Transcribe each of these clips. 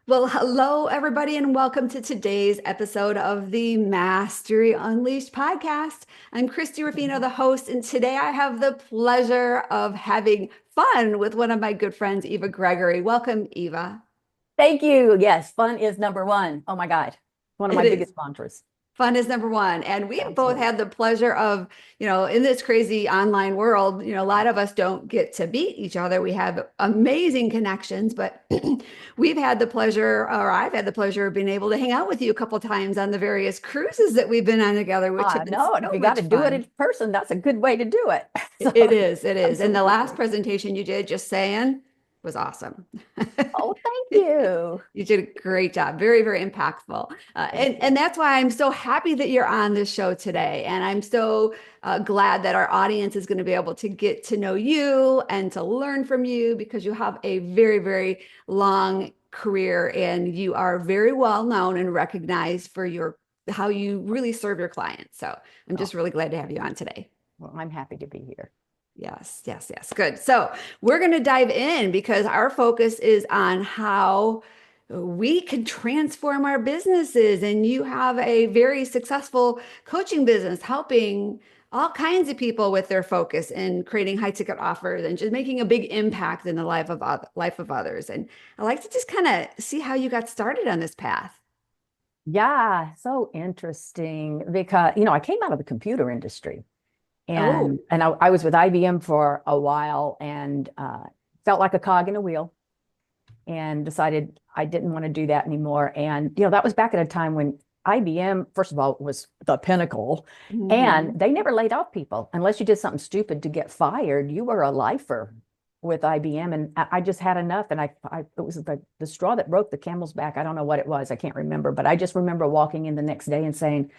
Well, hello, everybody, and welcome to today's episode of the Mastery Unleashed podcast. I'm Christie Ruffino, the host, and today I have the pleasure of having fun with one of my good friends, Eva Gregory. Welcome, Eva. Thank you. Yes, fun is number one. Oh my God. One of It my is. biggest mantras. Fun is number one. And we have both Absolutely. had the pleasure of, in this crazy online world, a lot of us don't get to meet each other. We have amazing connections, but we've had the pleasure, or I've had the pleasure of being able to hang out with you a couple times on the various cruises that we've been on together, which have been No, and if so you got much to do it fun. in person, that's a good way to do it. It So, is, it is. And the last absolutely. presentation you did, just saying, was awesome. Oh, thank you. You did a great job. Very, very impactful. Thank And you. that's why I'm so happy that you're on this show today. And I'm so glad that our audience is going to be able to get to know you and to learn from you because you have a very, very long career and you are very well known and recognized for your how you really serve your clients. So I'm Oh, just really glad to have you on today. well, I'm happy to be here. Yes, yes, yes. Good. So we're going to dive in because our focus is on how we can transform our businesses. And you have a very successful coaching business helping all kinds of people with their focus and creating high ticket offers and just making a big impact in the life of others. And I like to just kind of see how you got started on this path. Yeah, so interesting because, I came out of the computer industry Oh, and I was with IBM for a while and felt like a cog in a wheel and decided I didn't want to do that anymore. And, that was back at a time when IBM, first of all, was the pinnacle, and hmm. they never laid off people unless you did something stupid to get fired. You were a lifer with IBM, and I just had enough. And it was the straw that broke the camel's back. I don't know what it was. I can't remember, but I just remember walking in the next day and saying,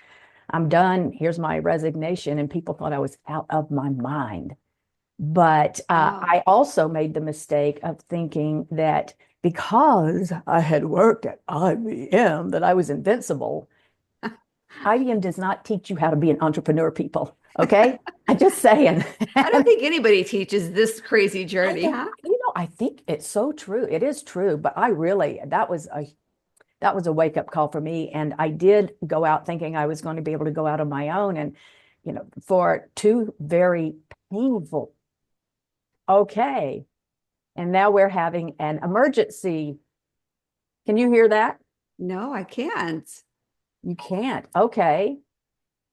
"I'm done. Here's my resignation." And people thought I was out of my mind. But Oh. I also made the mistake of thinking that because I had worked at IBM, that I was invincible. IBM does not teach you how to be an entrepreneur, people. Okay. I'm just saying. I don't And think anybody teaches this crazy I journey, don't, huh? I think it's so true. It is true. But I really, that was a wake up call for me. And I did go out thinking I was going to be able to go out on my own. And, for two very painful, okay. And now we're having an emergency. Can you hear that? No, I can't. You can't. Okay.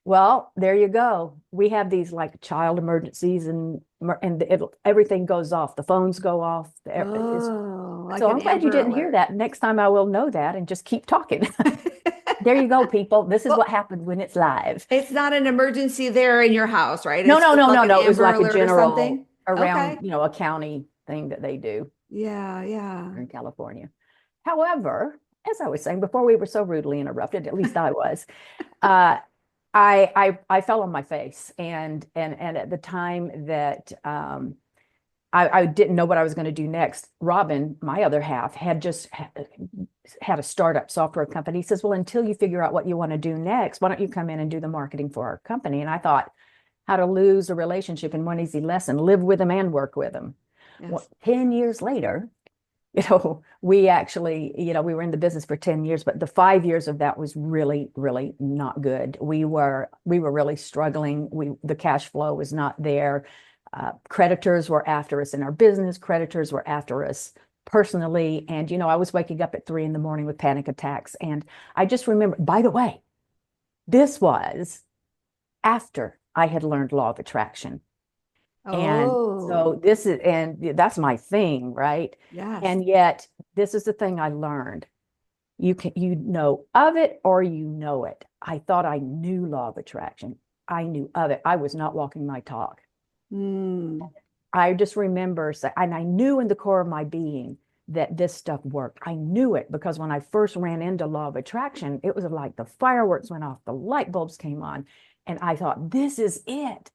Well, there you go. We have these like child emergencies and everything goes off. The phones go off. Oh, like So an I'm glad you Amber didn't hear Alert. that. Next time I will know that and just keep talking. There you go, people. This is what Well, happens when it's live. it's not an emergency there in your house, right? No, It's no, just no, like no, an no. It was Amber like a Alert or general something. around, Okay. a county thing that they do Yeah, yeah. in California. However, as I was saying before, we were so rudely interrupted, at least I was. Uh, I fell on my face, and at the time that I didn't know what I was going to do next, Robin, my other half, had just had a startup software company. He says, "Well, until you figure out what you want to do next, why don't you come in and do the marketing for our company?" And I thought, how to lose a relationship in one easy lesson: live with them and work with them. Well, Yes. 10 years later, we actually, we were in the business for 10 years, but the 5 years of that was really, really not good. We were really struggling. The cash flow was not there. Creditors were after us in our business. Creditors were after us personally. And, I was waking up at 3 in the morning with panic attacks. And I just remember, by the way, this was after I had learned law of attraction. And so Oh, and that's my thing, right? yes. And yet this is the thing I learned. You know of it or you know it. I thought I knew law of attraction. I knew of it. I was not walking my talk. Hmm. I just remember and I knew in the core of my being that this stuff worked. I knew it because when I first ran into law of attraction, it was like the fireworks went off, the light bulbs came on, and I thought, this is it.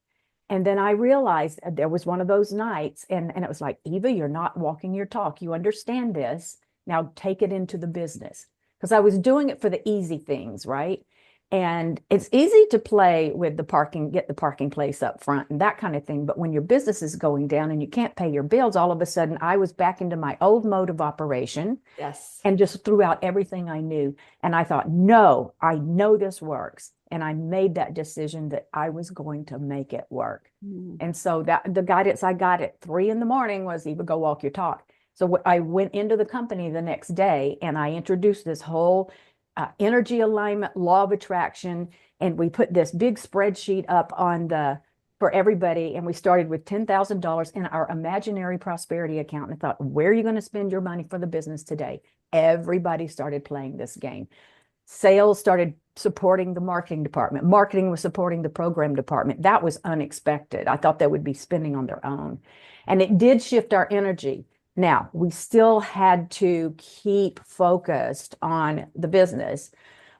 And then I realized there was one of those nights, and it was like, Eva, you're not walking your talk. You understand this. Now take it into the business. Because I was doing it for the easy things, right? And it's easy to play with the parking, get the parking place up front and that kind of thing. But when your business is going down and you can't pay your bills, all of a sudden I was back into my old mode of operation Yes. and just threw out everything I knew. And I thought, no, I know this works. And I made that decision that I was going to make it work. Mm. And so that the guidance I got at 3 a.m. was, Eva, go walk your talk. So I went into the company the next day and I introduced this whole energy alignment, law of attraction. And we put this big spreadsheet up on for everybody. And we started with $10,000 in our imaginary prosperity account. And I thought, where are you going to spend your money for the business today? Everybody started playing this game. Sales started supporting the marketing department. Marketing was supporting the program department. That was unexpected. I thought they would be spending on their own. And it did shift our energy. Now, we still had to keep focused on the business,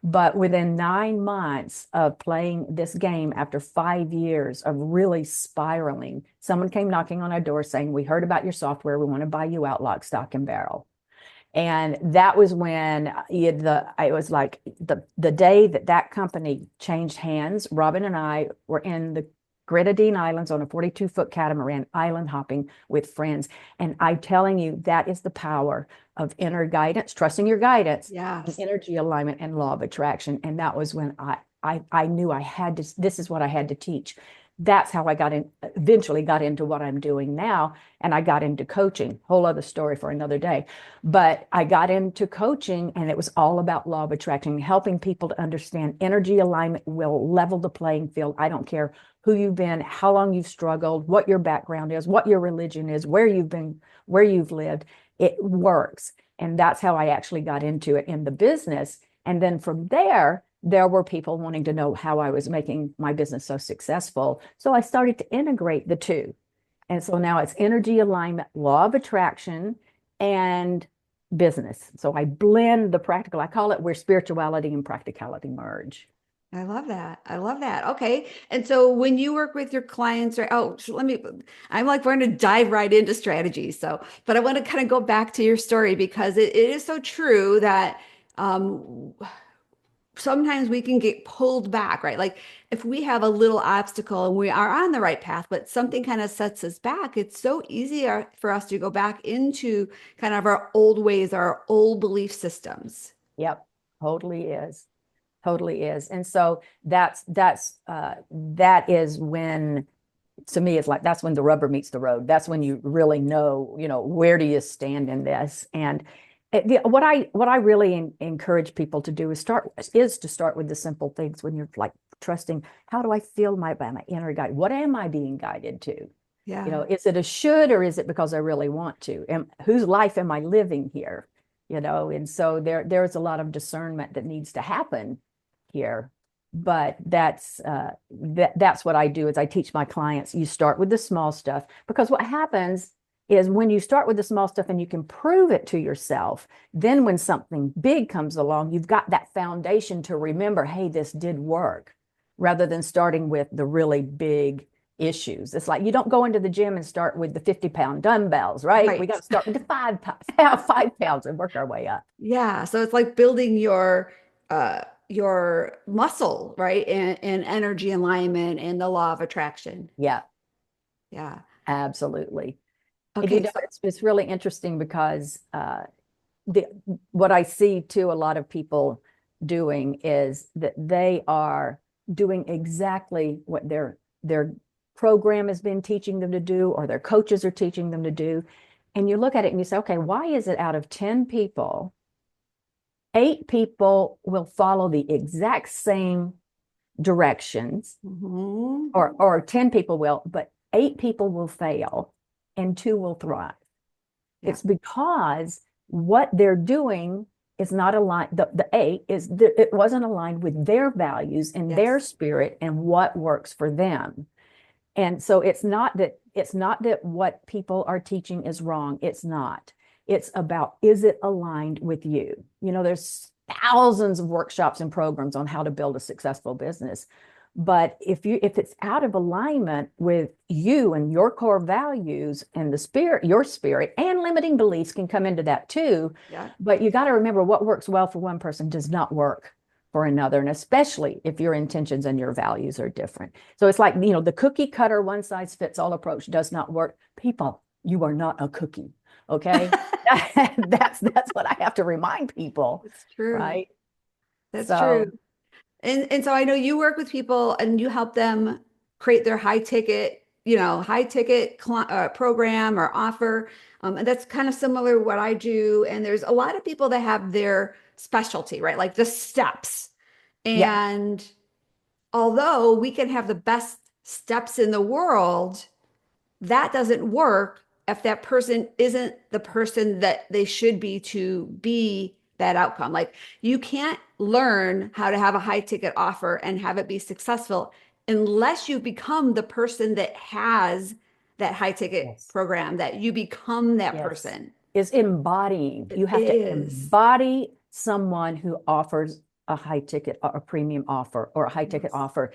but within 9 months of playing this game, after 5 years of really spiraling, someone came knocking on our door saying, we heard about your software. We want to buy you out lock, stock, and barrel. And that was when it was like the day that company changed hands. Robin and I were in the Grenadine Islands on a 42-foot catamaran, island hopping with friends. And I'm telling you, that is the power of inner guidance, trusting your guidance, and Yes. energy alignment and law of attraction. And that was when I knew I had to, this is what I had to teach. That's how I eventually got into what I'm doing now. And I got into coaching, whole other story for another day. But I got into coaching and it was all about law of attraction, helping people to understand energy alignment will level the playing field. I don't care who you've been, how long you've struggled, what your background is, what your religion is, where you've been, where you've lived. It works. And that's how I actually got into it in the business. And then from there were people wanting to know how I was making my business so successful. So I started to integrate the two. And so now it's energy alignment, law of attraction, and business. So I blend the practical. I call it where spirituality and practicality merge. I love that. I love that. Okay. And so when you work with your clients, right? Oh, so I'm like, we're going to dive right into strategy. So, but I want to kind of go back to your story because it is so true that um, sometimes we can get pulled back, right? Like if we have a little obstacle and we are on the right path, but something kind of sets us back, it's so easy for us to go back into kind of our old ways, our old belief systems. Yep, totally is. Totally is. And so that is when, to me, it's like that's when the rubber meets the road. That's when you really know, where do you stand in this? And what I really encourage people to do is to start with the simple things when you're like trusting, how do I feel my inner guide? What am I being guided to? Yeah. Is it a should or is it because I really want to? And whose life am I living here? And so there's a lot of discernment that needs to happen here. But that's what I do is I teach my clients, you start with the small stuff, because what happens is when you start with the small stuff and you can prove it to yourself, then when something big comes along, you've got that foundation to remember, hey, this did work, rather than starting with the really big issues. It's like you don't go into the gym and start with the 50-pound dumbbells, right? Right. We got to start with the 5 pounds and work our way up. Yeah. So it's like building your muscle, right? And energy alignment and the law of attraction. Yeah, Yeah. absolutely. And Okay. So it's really interesting because what I see too, a lot of people doing is that they are doing exactly what their program has been teaching them to do, or their coaches are teaching them to do. And you look at it and you say, okay, why is it out of 10 people, 8 people will follow the exact same directions, mhm. or 10 people will, but 8 people will fail and 2 will thrive? Yeah. It's because what they're doing is not aligned. The 8 it wasn't aligned with their values and their Yes. spirit and what works for them. And so it's not that what people are teaching is wrong. It's not. It's about, is it aligned with you? There's thousands of workshops and programs on how to build a successful business. But if it's out of alignment with you and your core values and your spirit, and limiting beliefs can come into that too. Yeah. But you got to remember, what works well for one person does not work for another, and especially if your intentions and your values are different. So it's like, the cookie cutter, one size fits all approach does not work. People, you are not a cookie, okay? That's what I have to remind people, It's true. right? That's true. So And so I know you work with people and you help them create their high ticket program or offer. And that's kind of similar to what I do. And there's a lot of people that have their specialty, right? Like the steps. yeah, And although we can have the best steps in the world, that doesn't work if that person isn't the person that they should be to be that outcome. Like you can't learn how to have a high ticket offer and have it be successful unless you become the person that has that high ticket yes, program, that you become that yes, person. is embodying. You It have to is. embody someone who offers a high ticket, a premium offer, or a high ticket Yes. offer.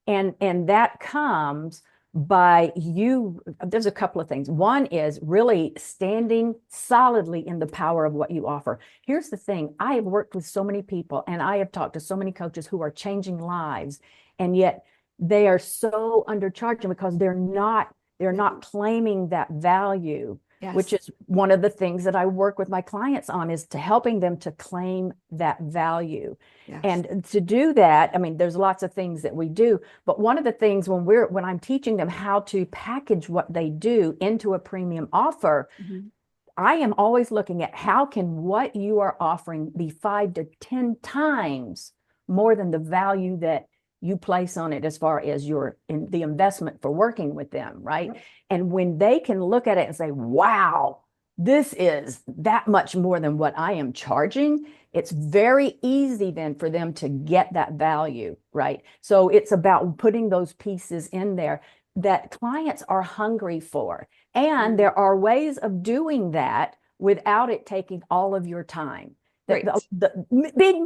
And that comes by you. There's a couple of things. One is really standing solidly in the power of what you offer. Here's the thing. I have worked with so many people and I have talked to so many coaches who are changing lives, and yet they are so undercharging because they're not claiming that value, which Yes. is one of the things that I work with my clients on, is to helping them to claim that value. Yes. And to do that, I mean, there's lots of things that we do, but one of the things when I'm teaching them how to package what they do into a premium offer, Mhm. I am always looking at how can what you are offering be 5 to 10 times more than the value that you place on it as far as the investment for working with them, right? Yep. And when they can look at it and say, wow, this is that much more than what I am charging, it's very easy then for them to get that value, right? So it's about putting those pieces in there that clients are hungry for. And Mhm. there are ways of doing that without it taking all of your time. The, Great. the, the big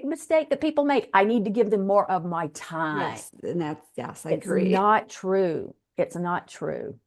mistake that people make, I need to give them more of my time. Yes. And that's, yes, I It's agree. not true. It's not true.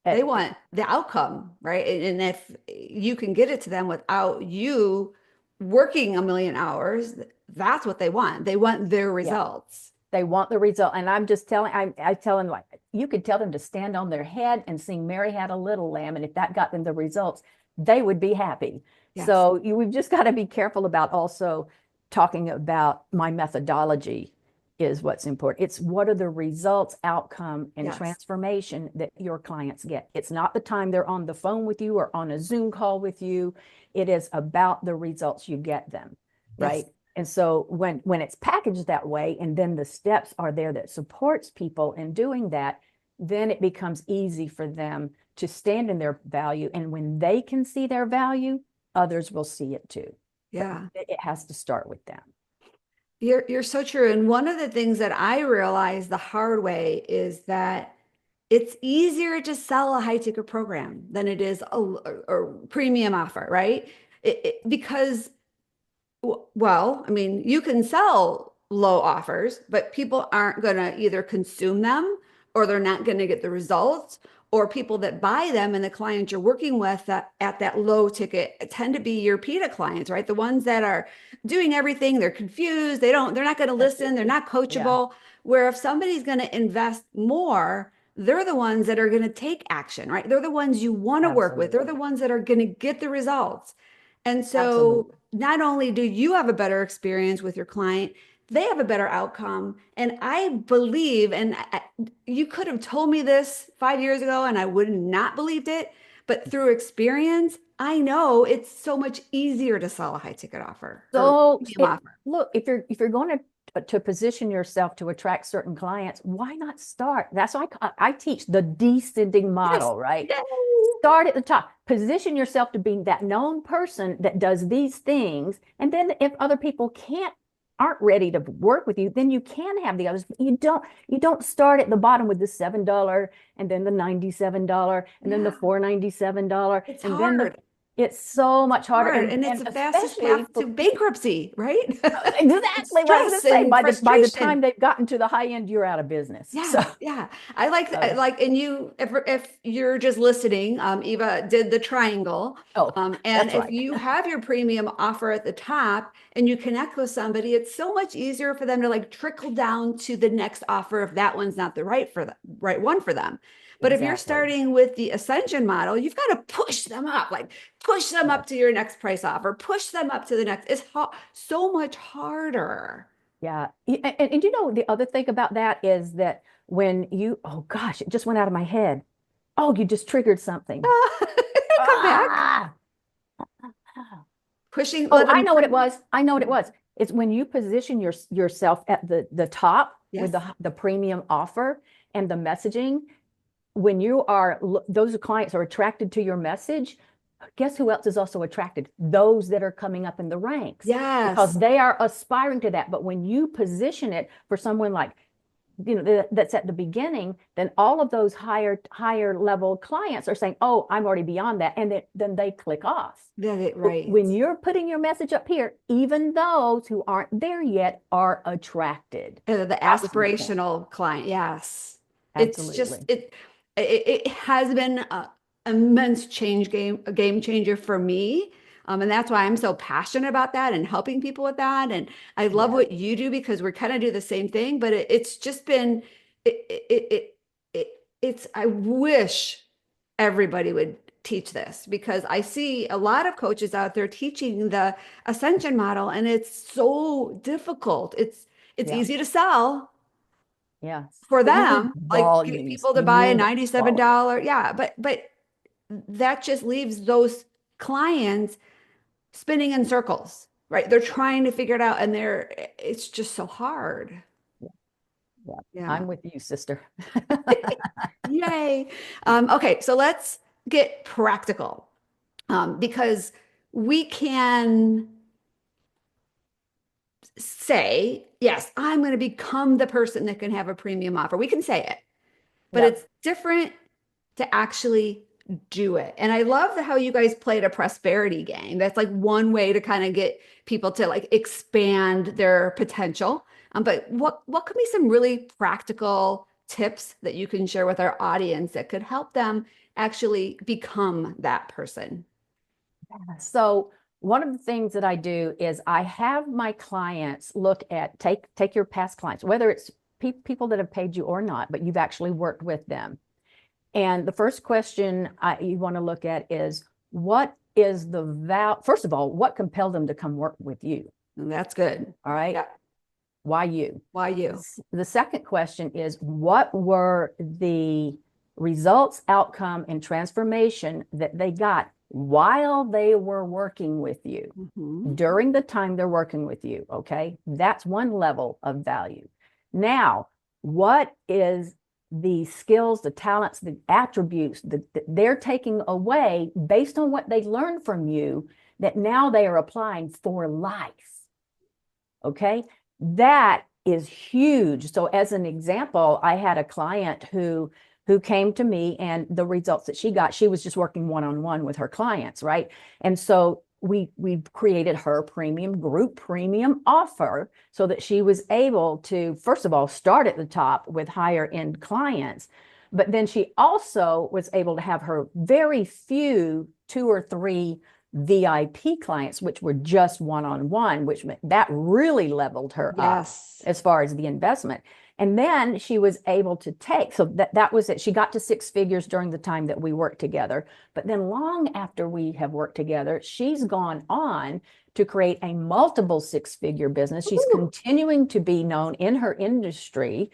They It, want the outcome, right? And if you can get it to them without you working a million hours, that's what they want. They want their yeah, results. they want the result. And I'm just telling, I tell them, like, you could tell them to stand on their head and sing Mary Had a Little Lamb. And if that got them the results, they would be happy. Yes. So we've just got to be careful about also talking about my methodology is what's important. It's what are the results, outcome, and Yes. transformation that your clients get. It's not the time they're on the phone with you or on a Zoom call with you. It is about the results you get them, Yes. right? And so when it's packaged that way, and then the steps are there that supports people in doing that, then it becomes easy for them to stand in their value. And when they can see their value, others will see it too. But Yeah. it has to start with them. You're so true. And one of the things that I realized the hard way is that it's easier to sell a high ticket program than it is a premium offer, right? Because well, I mean, you can sell low offers, but people aren't going to either consume them or they're not going to get the results. Or people that buy them and the clients you're working with that at that low ticket tend to be your PITA clients, right? The ones that are doing everything, they're confused, they're not going to listen, they're not Yeah, coachable. Where if somebody's going to invest more, they're the ones that are going to take action, right? They're the ones you want to work with. They're the absolutely. ones that are going to get the results. And so Absolutely. not only do you have a better experience with your client, they have a better outcome. And I believe, you could have told me this 5 years ago and I would not believed it, but through experience, I know it's so much easier to sell a high ticket offer or So premium offer. look, if you're going to position yourself to attract certain clients, why not start? That's why I teach the descending Yes. model, right? Yay. Start at the top. Position yourself to be that known person that does these things, and then if other people aren't ready to work with you, then you can have the others. But you don't start at the bottom with the $7 and then the $97 and then the Yeah, $497 it's and then the hard. It's so much harder, hard, and it's and the fastest especially path for to bankruptcy, right? It's exactly what I was going stress to say. and By the frustration. time they've gotten to the high end, you're out of business. So, Yeah, yeah. I so like, and if you're just listening, Eva did the triangle. oh, And that's if right. you have your premium offer at the top and you connect with somebody, it's so much easier for them to like trickle down to the next offer if that one's not the right one for them. But if you're Exactly. starting with the ascension model, you've got to push them up, like push them Yeah. up to your next price offer, push them up to the next. It's so much harder. Yeah. And you know, the other thing about that is that when you, oh gosh, it just went out of my head. Oh, you just triggered something. Come back, Ah! pushing, Oh, let I them. know what it was. I know what it was. It's when you position yourself at the top with Yes. the premium offer and the messaging. When you are, those clients are attracted to your message, guess who else is also attracted? Those that are coming up in the ranks because Yes. they are aspiring to that. But when you position it for someone like, that's at the beginning, then all of those higher level clients are saying, oh, I'm already beyond that. And then they click off. But Right. when you're putting your message up here, even those who aren't there yet are attracted. The That was my point. aspirational client. Yes. It's just Absolutely. it has been a immense a game changer for me. And that's why I'm so passionate about that and helping people with that. And I love Yes. what you do because we're kind of do the same thing, but it's just been it, it, it, it it's I wish everybody would teach this because I see a lot of coaches out there teaching the ascension model and it's so difficult. It's Yeah. easy to sell Yes. for But you need them, like getting volumes. people to You buy a need volume. $97. Yeah, but that just leaves those clients spinning in circles, right? They're trying to figure it out and it's just so hard. Yeah. Yeah. Yeah. I'm with you, sister. Yay. Okay, so let's get practical because we can say, yes, I'm going to become the person that can have a premium offer. We can say it, but Yep. it's different to actually do it. And I love how you guys played a prosperity game. That's like one way to kind of get people to like expand their potential. But what could be some really practical tips that you can share with our audience that could help them actually become that person? So one of the things that I do is I have my clients look at take your past clients, whether it's people that have paid you or not, but you've actually worked with them. And the first question you want to look at is what is the first of all, what compelled them to come work with you? And that's good. All right. Yeah. Why you? Why you? The second question is what were the results, outcome, and transformation that they got while they were working with you, Mhm. during the time they're working with you? Okay. That's one level of value. Now, what is the skills, the talents, the attributes that they're taking away based on what they learned from you that now they are applying for life? Okay. That is huge. So as an example, I had a client who came to me and the results that she got, she was just working one-on-one with her clients, right? And so we created her group premium offer so that she was able to, first of all, start at the top with higher end clients, but then she also was able to have her very few 2 or 3 VIP clients, which were just one-on-one, which meant that really leveled her up Yes. as far as the investment. And then she was able to take, so that was it. She got to 6 figures during the time that we worked together. But then long after we have worked together, she's gone on to create a multiple 6-figure business. She's Ooh. continuing to be known in her industry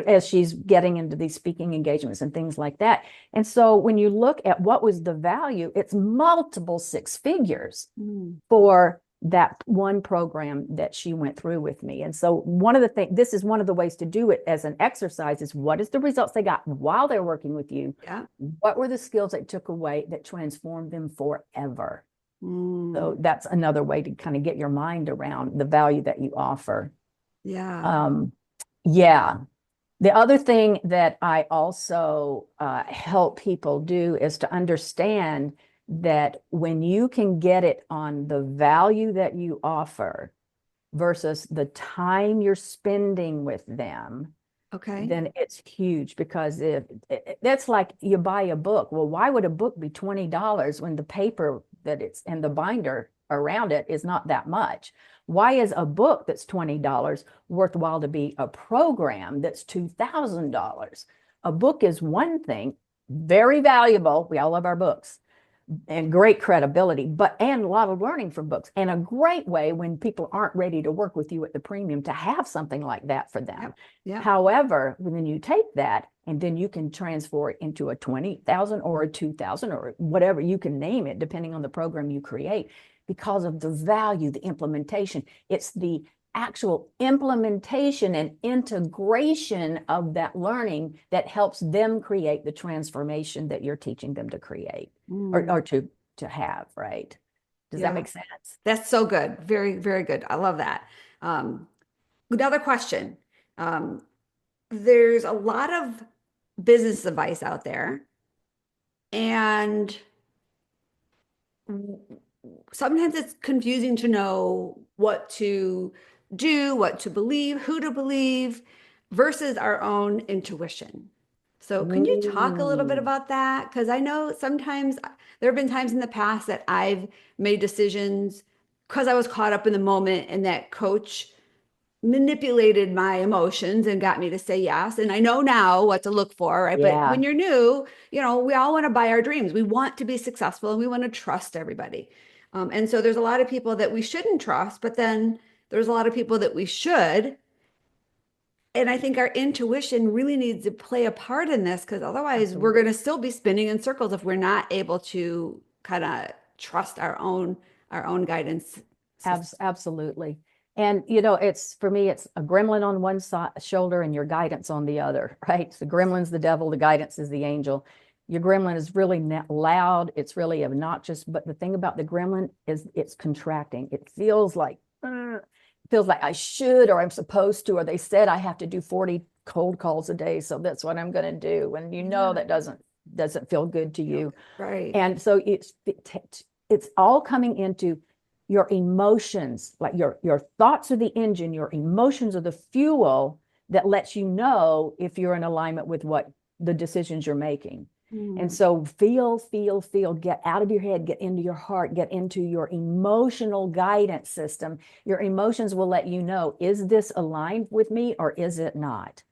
as she's getting into these speaking engagements and things like that. And so when you look at what was the value, it's multiple 6 figures Mm. for that one program that she went through with me. And so one of the things, this is one of the ways to do it as an exercise is what is the results they got while they're working with you? Yeah. What were the skills they took away that transformed them forever? Mm. So that's another way to kind of get your mind around the value that you offer. Yeah. Um, yeah. The other thing that I also help people do is to understand that when you can get it on the value that you offer versus the time you're spending with them, Okay. then it's huge. Because if that's like you buy a book. Well, why would a book be $20 when the paper that it's and the binder around it is not that much? Why is a book that's $20 worthwhile to be a program that's $2,000? A book is one thing, very valuable. We all love our books and great credibility, and a lot of learning from books, and a great way when people aren't ready to work with you at the premium to have something like that for them. Yep. Yep. However, when you take that and then you can transfer it into a 20,000 or a 2,000 or whatever you can name it, depending on the program you create, because of the value, the implementation. It's the actual implementation and integration of that learning that helps them create the transformation that you're teaching them to create or to have, right? Does that make sense? That's so good. Very, very good. I love that. Another question. There's a lot of business advice out there, and sometimes it's confusing to know what to do, what to believe, who to believe versus our own intuition. So can you talk a little bit about that? Because I know sometimes there have been times in the past that I've made decisions because I was caught up in the moment and that coach manipulated my emotions and got me to say yes. And I know now what to look for, right? But when you're new, we all want to buy our dreams. We want to be successful and we want to trust everybody. And so there's a lot of people that we shouldn't trust, but then there's a lot of people that we should. And I think our intuition really needs to play a part in this, because otherwise we're going to still be spinning in circles if we're not able to kind of trust our own guidance. Absolutely. And it's for me, it's a gremlin on one shoulder and your guidance on the other, right? So the gremlin's the devil, the guidance is the angel. Your gremlin is really loud. It's really obnoxious. But the thing about the gremlin is it's contracting. It feels like I should, or I'm supposed to, or they said I have to do 40 cold calls a day, so that's what I'm going to do. And that doesn't feel good to you. Right. And so it's all coming into your emotions, like your thoughts are the engine, your emotions are the fuel that lets you know if you're in alignment with what the decisions you're making. And so feel, get out of your head, get into your heart, get into your emotional guidance system. Your emotions will let you know, is this aligned with me or is it not?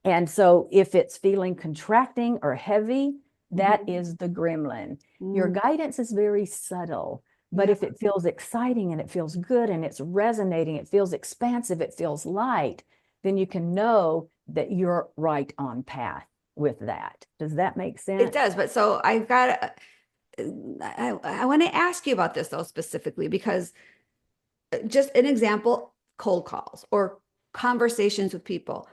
And so if it's feeling contracting or heavy, that is the gremlin. Your guidance is very subtle, but if it feels exciting and it feels good and it's resonating, it feels expansive, it feels light, then you can know that you're right on path with that. Does that make sense? It does. But so I want to ask you about this though, specifically, because just an example, cold calls or conversations with people.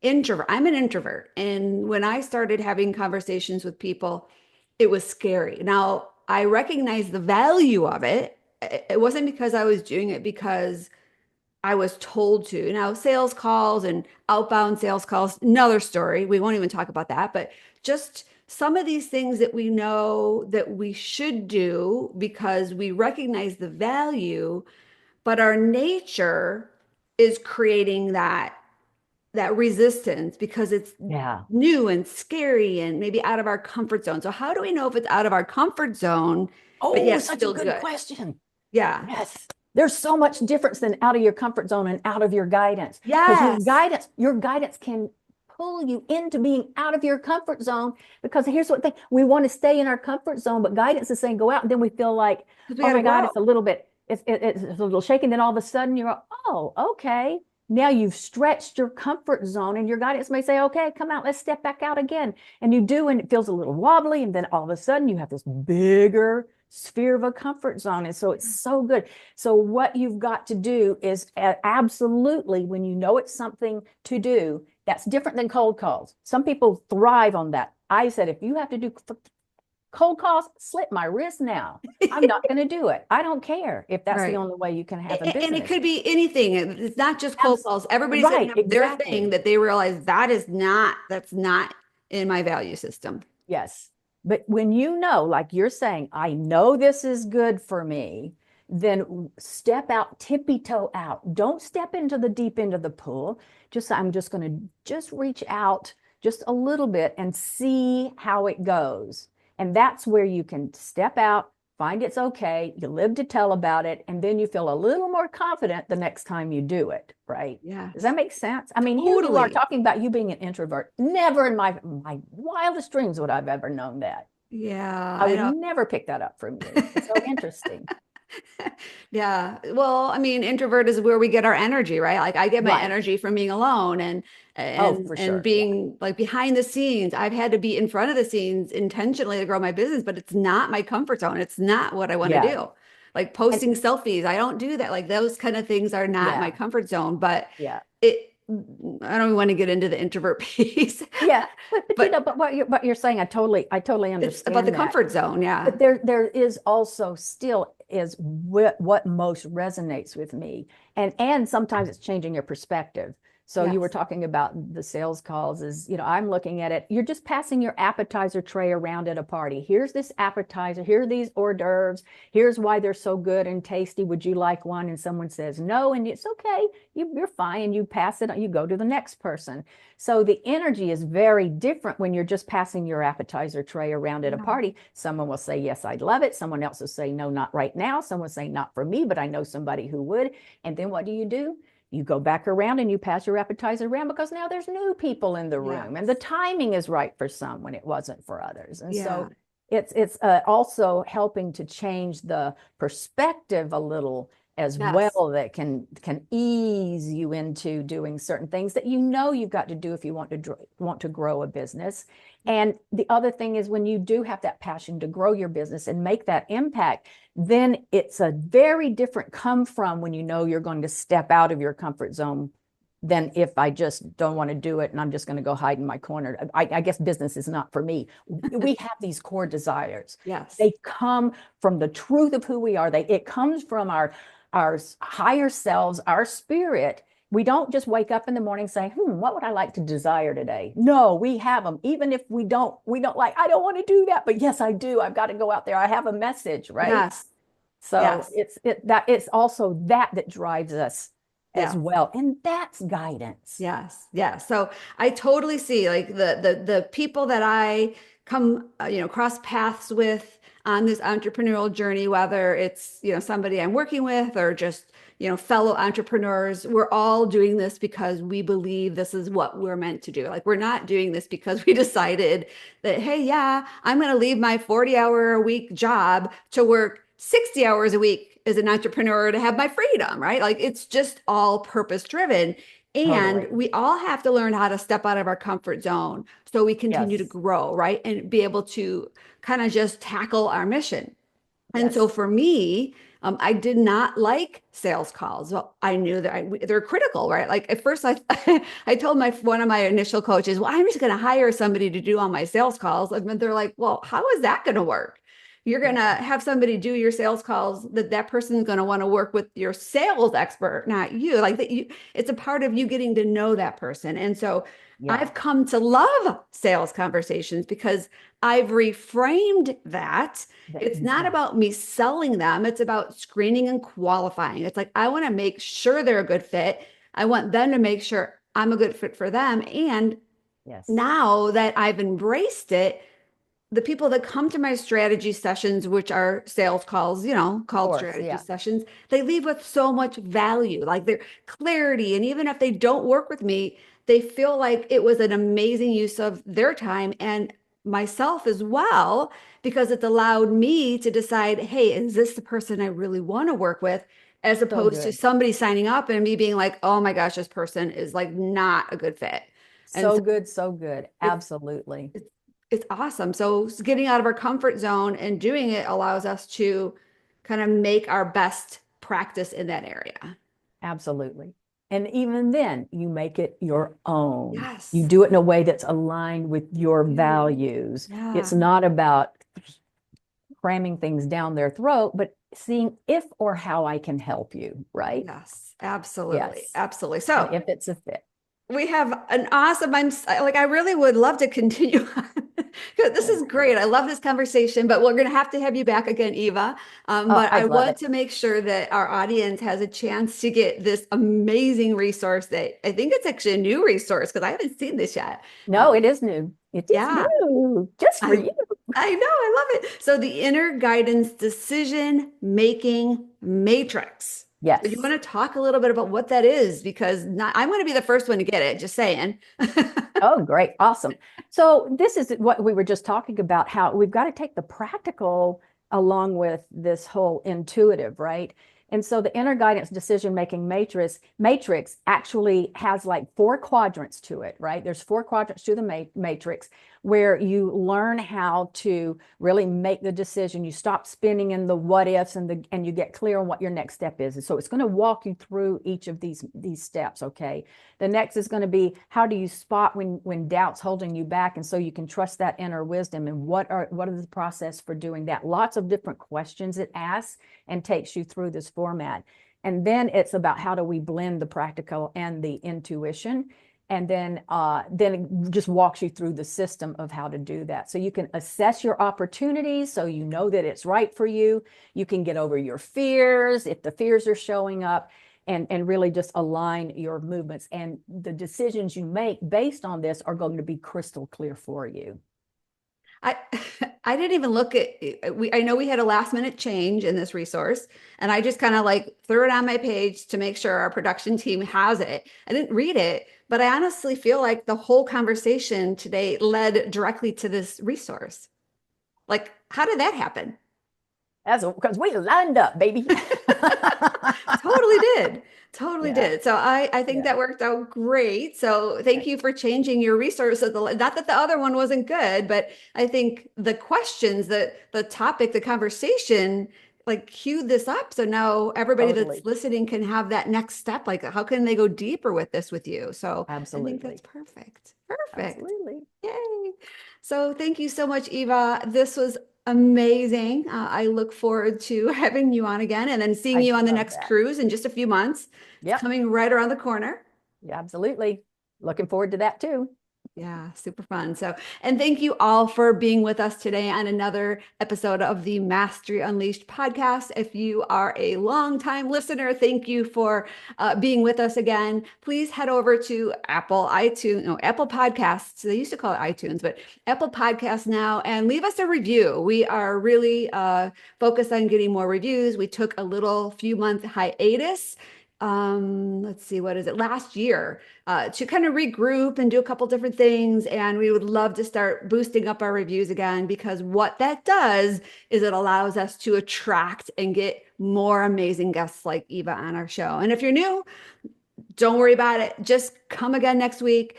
Introvert. I'm an introvert. And when I started having conversations with people, it was scary. Now I recognize the value of it. It wasn't because I was doing it because I was told to. Now, sales calls and outbound sales calls, another story. We won't even talk about that, but just some of these things that we know that we should do because we recognize the value, but our nature is creating that resistance because it's new and scary and maybe out of our comfort zone. So how do we know if it's out of our comfort zone? But yet such a good question. Yeah. Yes. There's so much difference than out of your comfort zone and out of your guidance. Yes. Because your guidance can pull you into being out of your comfort zone. Because here's what we want to stay in our comfort zone, but guidance is saying go out, and then we feel like, oh my God, it's a little bit, it's a little shaking. Then all of a sudden you're, oh, okay. Now you've stretched your comfort zone, and your guidance may say, okay, come out, let's step back out again. And you do, and it feels a little wobbly. And then all of a sudden you have this bigger sphere of a comfort zone. And so it's so good. So what you've got to do is absolutely, when you know it's something to do, that's different than cold calls. Some people thrive on that. I said, if you have to do cold calls, slit my wrist now. I'm not going to do it. I don't care if that's the only way you can have a business. And it could be anything. It's not just cold calls. Everybody's going to have their thing that they realize that's not in my value system. Yes. But when you know, like you're saying, I know this is good for me, then step out, tippy toe out. Don't step into the deep end of the pool. Just, I'm just going to just reach out just a little bit and see how it goes. And that's where you can step out, find it's okay, you live to tell about it, and then you feel a little more confident the next time you do it, right? Does Yes. that make sense? I mean, here you are Totally. talking about you being an introvert. Never in my wildest dreams would I've ever known that. Yeah, I I would know. never pick that up from you. So interesting. Yeah. Well, I mean, introvert is where we get our energy, right? Like I get my Right. energy from being alone and Oh, for sure. Yeah. being like behind the scenes. I've had to be in front of the scenes intentionally to grow my business, but it's not my comfort zone. It's not what I want to Yeah. do. Like And posting selfies, I don't do that. Like those kind of things are not my yeah. comfort zone, but Yeah. it I don't want to get into the introvert piece, Yeah. But you know, but but what you're saying, I totally it's about the understand that. comfort zone. Yeah. But there is also still is what most resonates with me. And sometimes it's changing your perspective. So you were Yes. talking about the sales calls is, I'm looking at it. You're just passing your appetizer tray around at a party. Here's this appetizer. Here are these hors d'oeuvres. Here's why they're so good and tasty. Would you like one? And someone says no, and it's okay. You're fine. And you pass it on. You go to the next person. So the energy is very different when you're just passing your appetizer tray around at a Yeah. party. Someone will say, yes, I'd love it. Someone else will say, no, not right now. Someone will say, not for me, but I know somebody who would. And then what do? You go back around and you pass your appetizer around because now there's new people in the room and the Yes. timing is right for some when it wasn't for others. And Yeah. so it's also helping to change the perspective a little as Yes. well that can ease you into doing certain things that you've got to do if you want to grow a business. And the other thing is when you do have that passion to grow your business and make that impact, then it's a very different come from when you know you're going to step out of your comfort zone than if I just don't want to do it and I'm just going to go hide in my corner. I guess business is not for me. We have these core desires. Yes. They come from the truth of who we are. It comes from our higher selves, our spirit. We don't just wake up in the morning saying, what would I like to desire today? No, we have them. Even if we don't like, I don't want to do that, but yes, I do. I've got to go out there. I have a message, right? Yes. So Yes. it's also that drives us as Yes. well. And that's guidance. Yes. Yes. So I totally see like the people that I come cross paths with on this entrepreneurial journey, whether it's somebody I'm working with or just fellow entrepreneurs, we're all doing this because we believe this is what we're meant to do. Like we're not doing this because we decided that, hey, yeah, I'm going to leave my 40-hour a week job to work 60 hours a week as an entrepreneur to have my freedom, right? Like it's just all purpose driven. And Totally. we all have to learn how to step out of our comfort zone so we continue to Yes. grow, right? And be able to kind of just tackle our mission. And so Yes. for me, I did not like sales calls. Well, I knew that they're critical, right? Like at first, I told one of my initial coaches, "Well, I'm just going to hire somebody to do all my sales calls." And they're like, "Well, how is that going to work? You're going to Yeah. have somebody do your sales calls that person's going to want to work with your sales expert, not you. Like that, it's a part of you getting to know that person." And so Yeah. I've come to love sales conversations because I've reframed that it's not Yeah. about me selling them. It's about screening and qualifying. It's like, I want to make sure they're a good fit. I want them to make sure I'm a good fit for them. And Yes. now that I've embraced it, the people that come to my strategy sessions, which are sales calls, Of called course. strategy Yeah. sessions, they leave with so much value, like their clarity. And even if they don't work with me, they feel like it was an amazing use of their time and myself as well, because it's allowed me to decide, hey, is this the person I really want to work with? As So opposed to good. somebody signing up and me being like, oh my gosh, this person is like not a good fit. And So so good. So good. it's Absolutely. it's it's awesome. So getting out of our comfort zone and doing it allows us to kind of make our best practice in that area. Absolutely. And even then, you make it your own. You Yes. do it in a way that's aligned with your You. values. It's Yeah. not about cramming things down their throat, but seeing if or how I can help you, right? Yes. Absolutely. Yes. Absolutely. And So if it's a fit. we have an awesome, I really would love to continue on Good. This Oh, is great. I love this conversation, but we're going to have you back again, Eva. But I I'd love want it. to make sure that our audience has a chance to get this amazing resource that I think it's actually a new resource because I haven't seen this yet. No, Um, it is new. It is yeah, new just for I you. I know, I love it. So the inner guidance decision making matrix. So you Yes. want to talk a little bit about what that is? Because I'm going to be the first one to get it, just saying. Oh, great. Awesome. So this is what we were just talking about, how we've got to take the practical along with this whole intuitive, right? And so the inner guidance decision making matrix actually has like four quadrants to it, right? There's four quadrants to the matrix where you learn how to really make the decision. You stop spinning in the what ifs and you get clear on what your next step is. And so it's going to walk you through each of these steps, okay? The next is going to be, how do you spot when doubt's holding you back, and so you can trust that inner wisdom, and what are the process for doing that? Lots of different questions it asks and takes you through this format. And then it's about how do we blend the practical and the intuition, and then it just walks you through the system of how to do that. So you can assess your opportunities so you know that it's right for you. You can get over your fears if the fears are showing up, and really just align your movements. And the decisions you make based on this are going to be crystal clear for you. I I didn't even look at I know we had a last minute change in this resource and I just kind of like threw it on my page to make sure our production team has it. I didn't read it, but I honestly feel like the whole conversation today led directly to this resource. Like, how did that happen? That's because we lined up, baby. Totally did. Totally Yeah, did. So I think yeah. that worked out great. So thank you for changing your resource. Not that the other one wasn't good, but I think the questions, the topic, the conversation, like cued this up. So now everybody that's Totally. listening can have that next step. Like, how can they go deeper with this with you? So I think that's Absolutely. perfect. Perfect. Absolutely. Yay. So thank you so much, Eva. This was amazing. I look forward to having you on again and then seeing I you on the love next that. cruise in just a few months. It's Yep. coming right around the corner. Yeah, absolutely. Looking forward to that too. Yeah, super fun. So, and thank you all for being with us today on another episode of the Mastery Unleashed podcast. If you are a longtime listener, thank you for being with us again. Please head over to Apple Podcasts. They used to call it iTunes, but Apple Podcasts now, and leave us a review. We are really focused on getting more reviews. We took a little few month hiatus. Let's see, what is it? Last year to kind of regroup and do a couple different things. And we would love to start boosting up our reviews again because what that does is it allows us to attract and get more amazing guests like Eva on our show. And if you're new, don't worry about it. Just come again next week.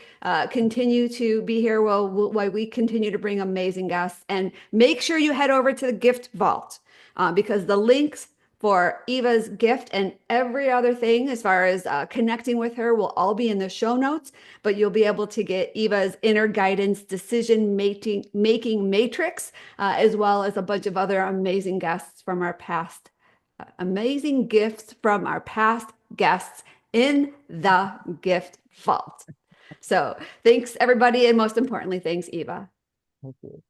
Continue to be here while we continue to bring amazing guests. And make sure you head over to the gift vault because the links for Eva's gift and every other thing as far as connecting with her will all be in the show notes, but you'll be able to get Eva's inner guidance decision making matrix, as well as a bunch of other amazing guests from our past, amazing gifts from our past guests in the gift vault. So thanks everybody. And most importantly, thanks Eva. Thank you.